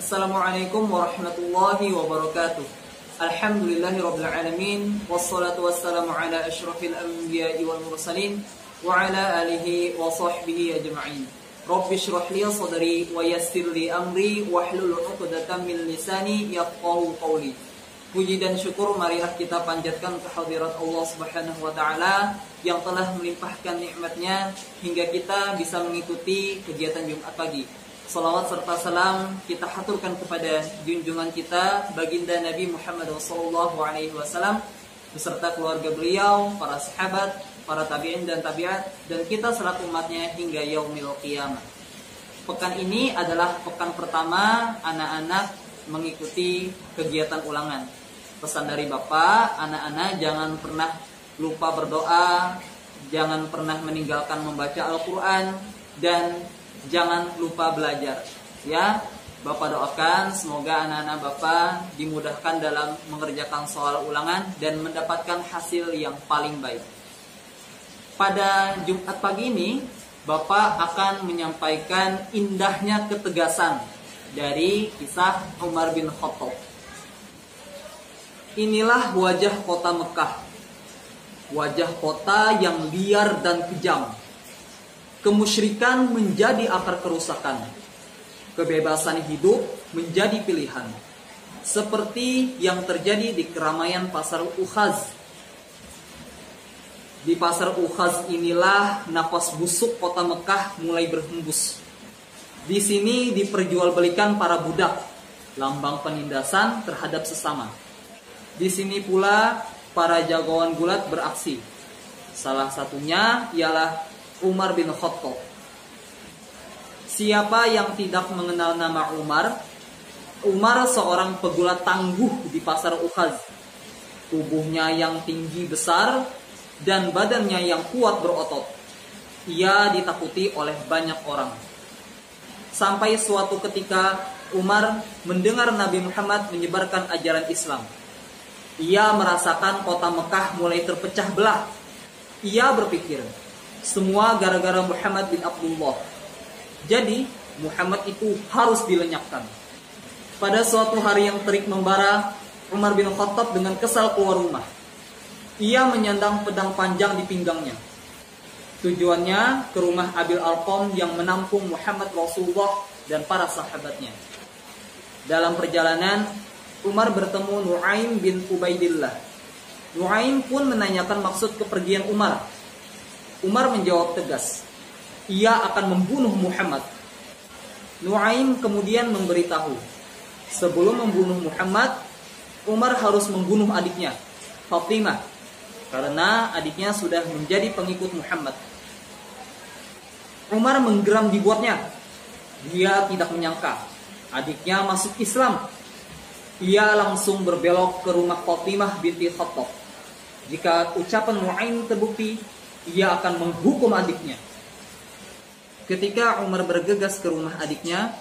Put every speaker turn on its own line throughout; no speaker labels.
Assalamualaikum warahmatullahi wabarakatuh. Alhamdulillahirabbil alamin wassalatu wassalamu ala asyrafil anbiya'i wal mursalin wa ala alihi wa sahbihi ajma'in. Rabbi shrah li sadri wa yassir li amri wahlul 'uqdatam min lisani yafqahu qawli. Puji dan syukur marilah kita panjatkan kehadirat Allah Subhanahu wa taala yang telah melimpahkan nikmat-Nya hingga kita bisa mengikuti kegiatan Jumat pagi. Salawat serta salam kita haturkan kepada junjungan kita baginda Nabi Muhammad SAW beserta keluarga beliau, para sahabat, para tabi'in dan tabi'at, dan kita selaku umatnya hingga yaumil qiyamah. Pekan ini adalah pekan pertama anak-anak mengikuti kegiatan ulangan. Pesan dari Bapak, anak-anak jangan pernah lupa berdoa, jangan pernah meninggalkan membaca Al-Quran, dan jangan lupa belajar. Ya, Bapak doakan semoga anak-anak Bapak dimudahkan dalam mengerjakan soal ulangan dan mendapatkan hasil yang paling baik. Pada Jumat pagi ini, Bapak akan menyampaikan indahnya ketegasan dari kisah Umar bin Khattab. Inilah wajah kota Mekah. Wajah kota yang liar dan kejam. Kemusyrikan menjadi akar kerusakan. Kebebasan hidup menjadi pilihan. Seperti yang terjadi di keramaian pasar Ukhaz. Di pasar Ukhaz inilah nafas busuk kota Mekah mulai berhembus. Di sini diperjualbelikan para budak, lambang penindasan terhadap sesama. Di sini pula para jagoan gulat beraksi. Salah satunya ialah Umar bin Khattab. Siapa yang tidak mengenal nama Umar? Umar seorang pegulat tangguh di pasar Ukhaz. Tubuhnya yang tinggi besar dan badannya yang kuat berotot. Ia ditakuti oleh banyak orang. Sampai suatu ketika Umar mendengar Nabi Muhammad menyebarkan ajaran Islam. Ia merasakan kota Mekah mulai terpecah belah. Ia berpikir, semua gara-gara Muhammad bin Abdullah. Jadi Muhammad itu harus dilenyapkan. Pada suatu hari yang terik membara, Umar bin Khattab dengan kesal keluar rumah. Ia menyandang pedang panjang di pinggangnya. Tujuannya ke rumah Abil Arqam yang menampung Muhammad Rasulullah dan para sahabatnya. Dalam perjalanan, Umar bertemu Nu'aim bin Ubaidillah. Nu'aim pun menanyakan maksud kepergian Umar. Umar menjawab tegas, ia akan membunuh Muhammad. Nu'aim kemudian memberitahu, sebelum membunuh Muhammad, Umar harus membunuh adiknya, Fatimah, karena adiknya sudah menjadi pengikut Muhammad. Umar menggeram dibuatnya. Dia tidak menyangka adiknya masuk Islam. Ia langsung berbelok ke rumah Fatimah binti Khattab. Jika ucapan Nu'aim terbukti, ia akan menghukum adiknya. Ketika Umar bergegas ke rumah adiknya,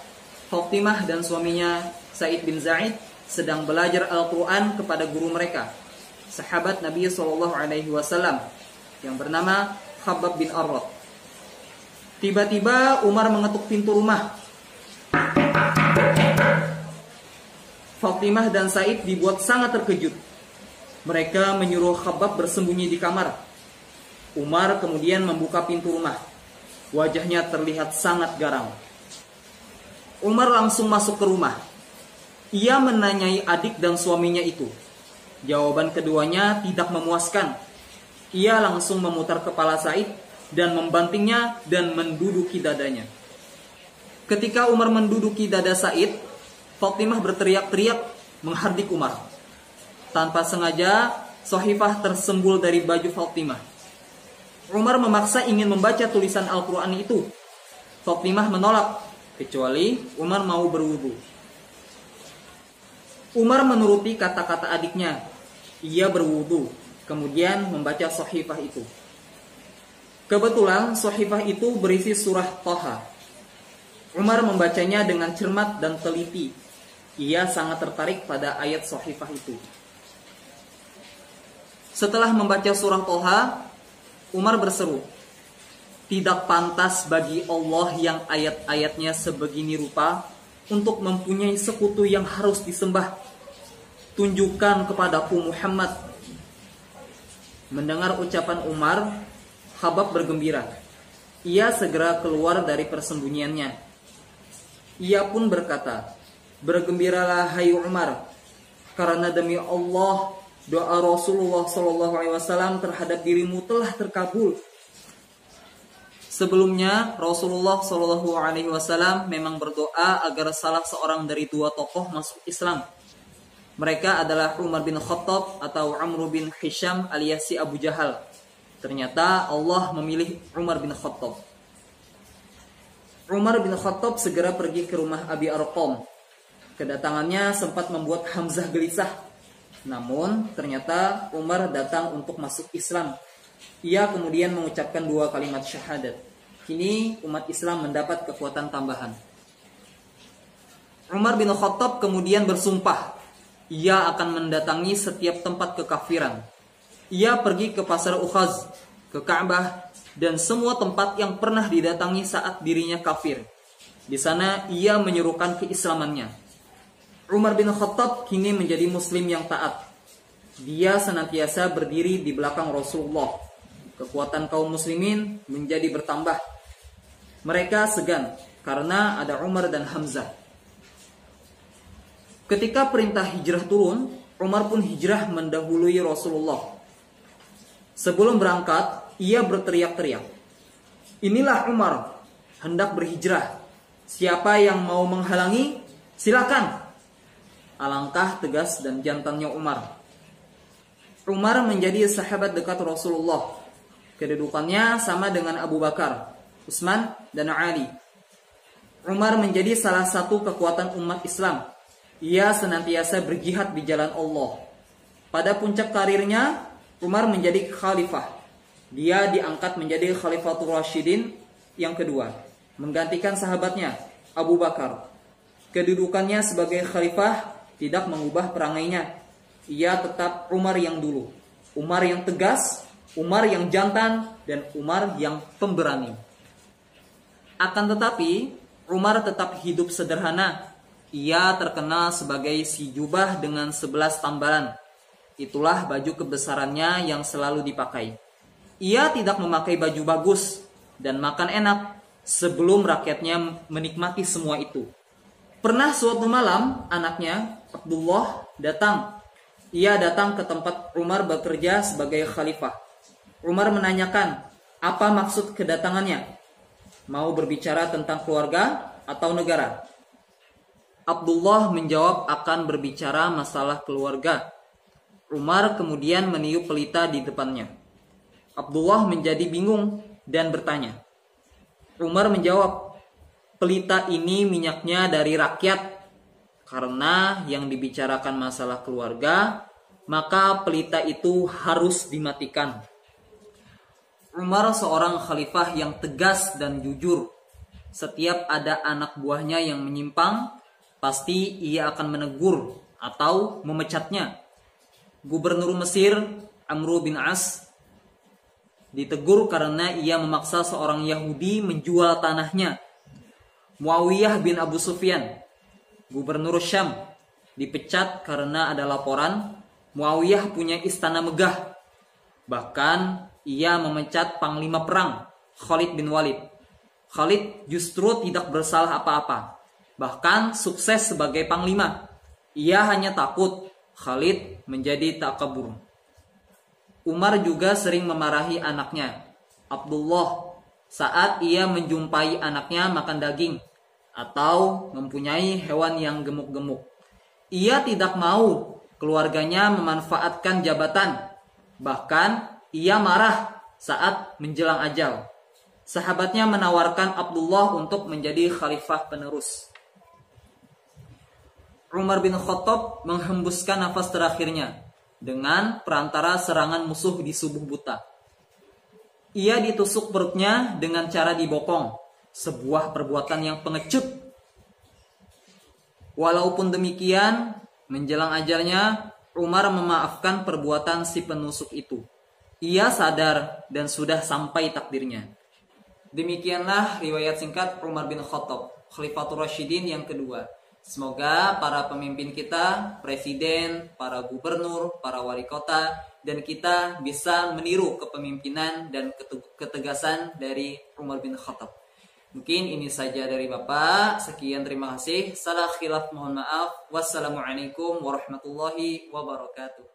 Fatimah dan suaminya Sa'id bin Zaid sedang belajar Al-Quran kepada guru mereka, sahabat Nabi SAW yang bernama Khabbab bin Arad. Tiba-tiba Umar mengetuk pintu rumah. Fatimah dan Sa'id dibuat sangat terkejut. Mereka menyuruh Khabbab bersembunyi di kamar. Umar kemudian membuka pintu rumah. Wajahnya terlihat sangat garang. Umar langsung masuk ke rumah. Ia menanyai adik dan suaminya itu. Jawaban keduanya tidak memuaskan. Ia langsung memutar kepala Sa'id dan membantingnya dan menduduki dadanya. Ketika Umar menduduki dada Sa'id, Fatimah berteriak-teriak menghardik Umar. Tanpa sengaja, sahifah tersembul dari baju Fatimah. Umar memaksa ingin membaca tulisan Al-Quran itu. Fatimah menolak, kecuali Umar mau berwudu. Umar menuruti kata-kata adiknya. Ia berwudu, kemudian membaca sahifah itu. Kebetulan sahifah itu berisi surah Thaha. Umar membacanya dengan cermat dan teliti. Ia sangat tertarik pada ayat sahifah itu. Setelah membaca surah Thaha, Umar berseru, tidak pantas bagi Allah yang ayat-ayatnya sebegini rupa untuk mempunyai sekutu yang harus disembah. Tunjukkan kepadaku Muhammad. Mendengar ucapan Umar, Khabbab bergembira. Ia segera keluar dari persembunyiannya. Ia pun berkata, "Bergembiralah hai Umar, karena demi Allah doa Rasulullah SAW terhadap dirimu telah terkabul." Sebelumnya Rasulullah SAW memang berdoa agar salah seorang dari dua tokoh masuk Islam. Mereka adalah Umar bin Khattab atau Amr bin Hisham alias si Abu Jahal. Ternyata Allah memilih Umar bin Khattab. Umar bin Khattab segera pergi ke rumah Abi Arqam. Kedatangannya sempat membuat Hamzah gelisah. Namun ternyata Umar datang untuk masuk Islam. Ia kemudian mengucapkan 2 kalimat syahadat. Kini umat Islam mendapat kekuatan tambahan. Umar bin Khattab kemudian bersumpah, ia akan mendatangi setiap tempat kekafiran. Ia pergi ke pasar Ukhaz, ke Ka'bah, dan semua tempat yang pernah didatangi saat dirinya kafir. Di sana ia menyerukan keislamannya. Umar bin Khattab kini menjadi muslim yang taat. Dia senantiasa berdiri di belakang Rasulullah. Kekuatan kaum muslimin menjadi bertambah. Mereka segan karena ada Umar dan Hamzah. Ketika perintah hijrah turun, Umar pun hijrah mendahului Rasulullah. Sebelum berangkat, ia berteriak-teriak, "Inilah Umar, hendak berhijrah. Siapa yang mau menghalangi, silakan." Alangkah tegas dan jantannya Umar. Umar menjadi sahabat dekat Rasulullah. Kedudukannya sama dengan Abu Bakar, Utsman, dan Ali. Umar menjadi salah satu kekuatan umat Islam. Ia senantiasa berjihad di jalan Allah. Pada puncak karirnya, Umar menjadi khalifah. Dia diangkat menjadi Khalifatul Rasyidin yang kedua, menggantikan sahabatnya Abu Bakar. Kedudukannya sebagai khalifah tidak mengubah perangainya. Ia tetap Umar yang dulu, Umar yang tegas, Umar yang jantan, dan Umar yang pemberani. Akan tetapi, Umar tetap hidup sederhana. Ia terkenal sebagai si jubah dengan 11 tambalan. Itulah baju kebesarannya yang selalu dipakai. Ia tidak memakai baju bagus dan makan enak sebelum rakyatnya menikmati semua itu. Pernah suatu malam, anaknya, Abdullah, datang. Ia datang ke tempat Umar bekerja sebagai khalifah. Umar menanyakan, apa maksud kedatangannya? Mau berbicara tentang keluarga atau negara? Abdullah menjawab akan berbicara masalah keluarga. Umar kemudian meniup pelita di depannya. Abdullah menjadi bingung dan bertanya. Umar menjawab, pelita ini minyaknya dari rakyat. Karena yang dibicarakan masalah keluarga, maka pelita itu harus dimatikan. Umar seorang khalifah yang tegas dan jujur. Setiap ada anak buahnya yang menyimpang, pasti ia akan menegur atau memecatnya. Gubernur Mesir, Amr bin As, ditegur karena ia memaksa seorang Yahudi menjual tanahnya. Muawiyah bin Abu Sufyan, Gubernur Syam, dipecat karena ada laporan Muawiyah punya istana megah. Bahkan ia memecat panglima perang, Khalid bin Walid. Khalid justru tidak bersalah apa-apa. Bahkan sukses sebagai panglima. Ia hanya takut Khalid menjadi takabur. Umar juga sering memarahi anaknya, Abdullah, saat ia menjumpai anaknya makan daging atau mempunyai hewan yang gemuk-gemuk. Ia tidak mau keluarganya memanfaatkan jabatan. Bahkan ia marah saat menjelang ajal. Sahabatnya menawarkan Abdullah untuk menjadi khalifah penerus. Umar bin Khattab menghembuskan nafas terakhirnya dengan perantara serangan musuh di subuh buta. Ia ditusuk perutnya dengan cara dibopong, sebuah perbuatan yang pengecut. Walaupun demikian, menjelang ajalnya, Umar memaafkan perbuatan si penusuk itu. Ia sadar dan sudah sampai takdirnya. Demikianlah riwayat singkat Umar bin Khattab, Khalifatur Rasyidin yang kedua. Semoga para pemimpin kita, presiden, para gubernur, para wali kota, dan kita bisa meniru kepemimpinan dan ketegasan dari Umar bin Khattab. Mungkin ini saja dari Bapak. Sekian, terima kasih. Salah khilaf mohon maaf. Wassalamualaikum warahmatullahi wabarakatuh.